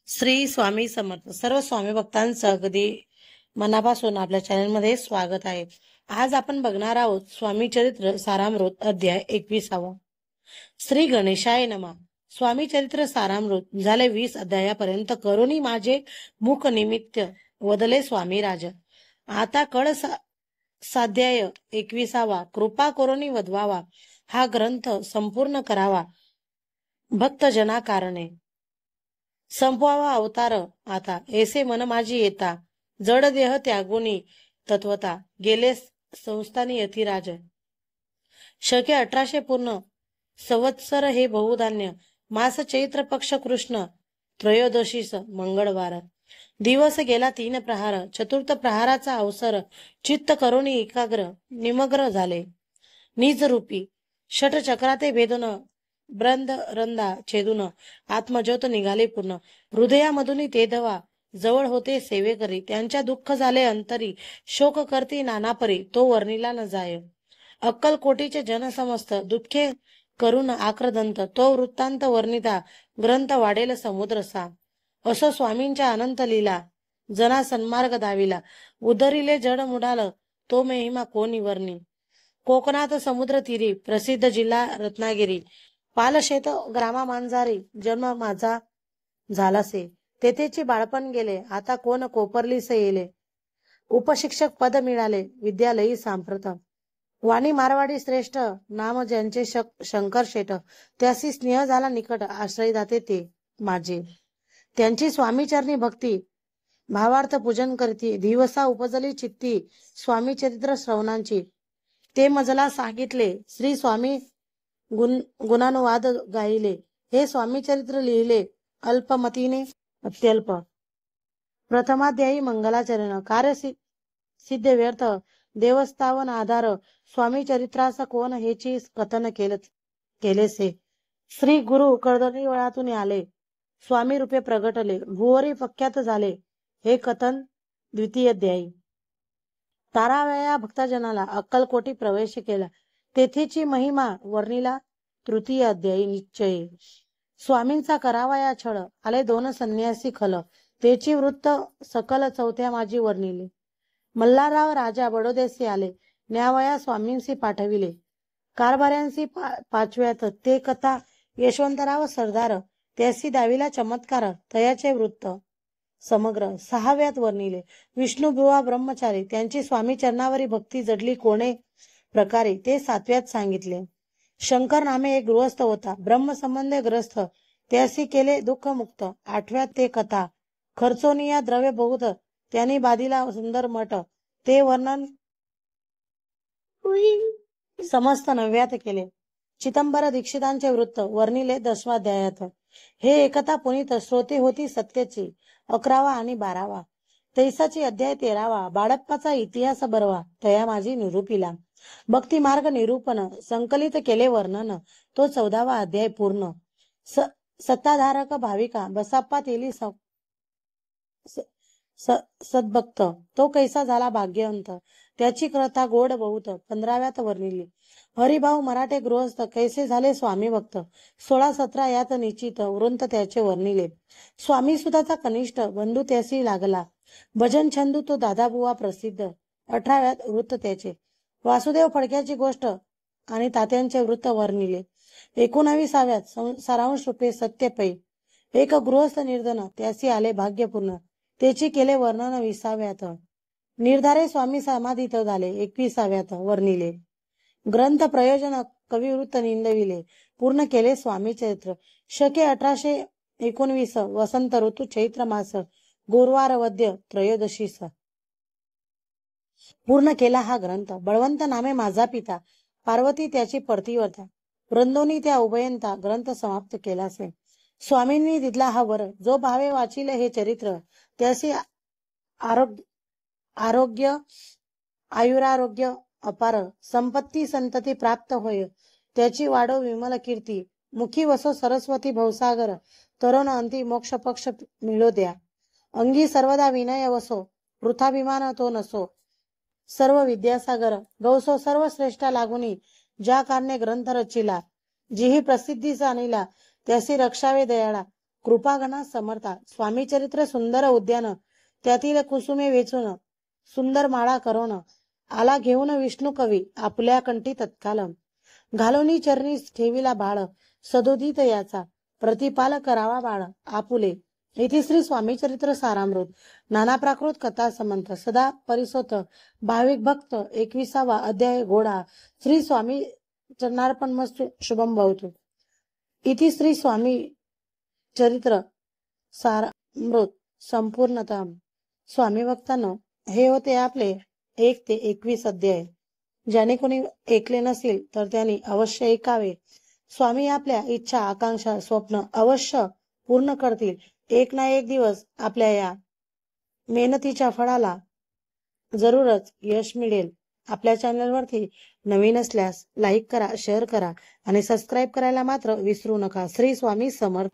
श्री स्वामी समर्थ. सर्व स्वामी भक्तांचं अगदी मनापासून आपल्या चॅनलमध्ये स्वागत आहे. आज आपण बघणार आहोत स्वामी चरित्र सारामृत अध्याय 21. श्री गणेशाय नमः. स्वामी चरित्र सारामृत झाले 20 अध्यायापर्यंत. करुणी माझे मुख निमित्त वदले स्वामी राज. आता कळ साध्याय 21. कृपा करुणी वधवावा. हा ग्रंथ संपूर्ण करावा भक्तजना कारणे. संपवावा अवतार आता. ऐसे मन माझी येता. जड देह त्यागुनी तत्वता. गेले संस्थानी यतिराज. शके 1800 पूर्ण संवत्सर हे बहुधान्य. मास चैत्र पक्ष कृष्ण त्रयोदशीस मंगळवार. दिवस गेला 3 प्रहार. चतुर्थ प्रहाराचा अवसर. चित्त करुणी एकाग्र निमग्र झाले. निज रूपी षट चक्राते भेदून ब्रंद रंदा छेदून आत्मज्योत निघाले पूर्ण. हृदयामधून ते धवा जवळ होते सेवेकरी. त्यांच्या दुःख झाले अंतरी. शोक करती नानापरी तो वर्णिला न जाय. अक्कलकोटीचे जन समस्त दुःखे करून आक्रदंत. तो वृत्तांत वर्णिता ग्रंथ वाढेल समुद्रसा. असो स्वामींच्या अनंत लीला जना सन्मार्ग दाविला. उदरिले जड मुडाल तो महिमा कोणी वर्णी. कोकणात समुद्र तीरी प्रसिद्ध जिल्हा रत्नागिरी. पालशेत ग्रामा मांजारी जन्म माझा झालासे. तेथेची बाळपण गेले आता कोण कोपरलीस येले. उपशिक्षक पद मिळाले विद्यालयी सांप्रत. वाणी मारवाडी श्रेष्ठ नाम ज्यांचे शंकर शेठ. त्यासी स्नेह झाला निकट आश्रयदाते ते माझे. त्यांची स्वामीचरणी भक्ती भावार्थ पूजन करती. दिवसा उपजली चित्ती स्वामी चरित्र श्रवणांची. ते मजला सांगितले श्री स्वामी गुणानुवाद गायले. हे स्वामी चरित्र लिहिले अल्पमतीने अत्यल्प. प्रथमाध्यायी मंगलाचरण. कार्य सिद्ध व्यर्थ देवस्थावन आधार. स्वामी चरित्रास कोण हेची कथन केलेसे. श्री गुरु कर्दळीवळातून आले. स्वामी रूपे प्रगटले. भुवरी प्रख्यात झाले. हे कथन द्वितीय अध्यायी. ताराव्या भक्तजनाला अक्कलकोटी प्रवेश केला. तेथेची महिमा वर्णिला तृतीय अध्यायी निश्चय. स्वामींचा करावा या छळ. आले 2 संन्यासी खल. तेची वृत्त सकल चौथ्या माझी वर्णिले. मल्हारराव राजा बडोदेसी आले. न्यावया स्वामींसी पाठविले. कारभाऱ्यांसी पाचव्यात ते कथा यशवंतराव सरदार. त्यासी दाविला चमत्कार तयाचे वृत्त समग्र 6व्यात वर्णिले. विष्णुबुवा ब्रह्मचारी त्यांची स्वामी चरणावरी भक्ती जडली कोणे प्रकारे ते 7व्यात सांगितले. शंकर नामे एक गृहस्थ होता. ब्रह्मसंबंधे ग्रस्त त्यासी केले दुःख मुक्त. 8व्यात ते कथा खर्चोनिया द्रव्य बहुत त्यांनी बाधिला सुंदर मठ. ते वर्णन समस्त 9व्यात केले. चिदंबर दीक्षितांचे वृत्त वर्णिले 10व्याध्यायात. हे एकता पुनीत श्रोते होती सत्याची 11वा आणि 12वा. तैसाची अध्याय 13वा. बाळप्पाचा इतिहास बरवा तया माझी निरूपिला. भक्ती मार्ग निरूपण संकलित केले वर्णन तो 14वा अध्याय पूर्ण. सत्ताधारक भाविका बसाप्पा तेली सद्भक्त तो कैसा झाला भाग्यवंत. त्याची कथा गोड बहुत 15व्यात वर्णिली. हरिभाऊ मराठे गृहस्थ कैसे झाले स्वामी भक्त. 16-17 यात निश्चित वृंत त्याचे वर्णिले. स्वामी सुधाचा कनिष्ठ बंधू त्यासी लागला. भजन छंदू तो दादाबुवा प्रसिद्ध. 18व्यात वृत्त त्याचे. वासुदेव फडक्याची गोष्ट आणि तात्यांचे वृत्त वर्णिले. 19व्यात सारांश रूपे सत्यपै. एक गृहस्थ निर्धन त्यासी आले भाग्यपूर्ण. त्याची केले वर्णन 20व्यात. निर्धारे स्वामी समाधीत झाले 21व्यात वर्णिले. ग्रंथ प्रयोजन कविवृत्त निंदविले. पूर्ण केले स्वामी चरित्र. शके 1819 वसंत ऋतू चैत्र मास गुरुवार वद्य त्रयोदशीस पूर्ण केला हा ग्रंथ. बळवंत नामे माझा पिता. पार्वती त्याची पडतीवर्ता. वृंदोनी त्या उभयंता ग्रंथ समाप्त केलासे. स्वामींनी दिला हा वर. जो भावे वाचिले हे चरित्र त्यासी आरोग्य आयुरारोग्य अपार संपत्ती संतती प्राप्त होय. त्याची वाढो विमल कीर्ती. मुखी वसो सरस्वती भवसागर. तरुण अंती मोक्ष पक्ष मिळो द्या. अंगी सर्वदा विनय वसो. वृथाभिमान तो नसो. सर्व विद्यासागर गौसो सर्व श्रेष्ठ लागुनी. ज्या कारणे ग्रंथ रचिला. जीही प्रसिद्धीस आणिला त्यासी रक्षावे दयाळा. कृपागणा समर्था स्वामी चरित्र सुंदर उद्यान त्यातील कुसुमे वेचून सुंदर माळा करोन आला घेऊन विष्णू कवी आपल्या कंठी तत्काल घालोनी चरणी ठेविला बाळ सदोदित याचा प्रतिपाल करावा बाळ आपुले इथे श्री स्वामी चरित्र सारामृत नाना प्राकृत कथा समंत सदा परिसोत भाविक भक्त 21वा अध्याय घोडा श्री स्वामी चरणार्पण मस्तु शुभम भवतु इथे श्री स्वामी चरित्र सारामृत संपूर्णतः स्वामी भक्तांनो हे होते आपले 1 ते 21 अध्याय. ज्याने कोणी ऐकले नसेल तर त्यांनी अवश्य ऐकावे. स्वामी आपल्या इच्छा आकांक्षा स्वप्न अवश्य पूर्ण करतील. एक ना एक दिवस आपल्या या मेहनतीच्या फळाला जरूरच यश मिळेल. आपल्या चॅनलवरती नवीन असल्यास लाईक करा, शेअर करा आणि सबस्क्राईब करायला मात्र विसरू नका. श्री स्वामी समर्थ.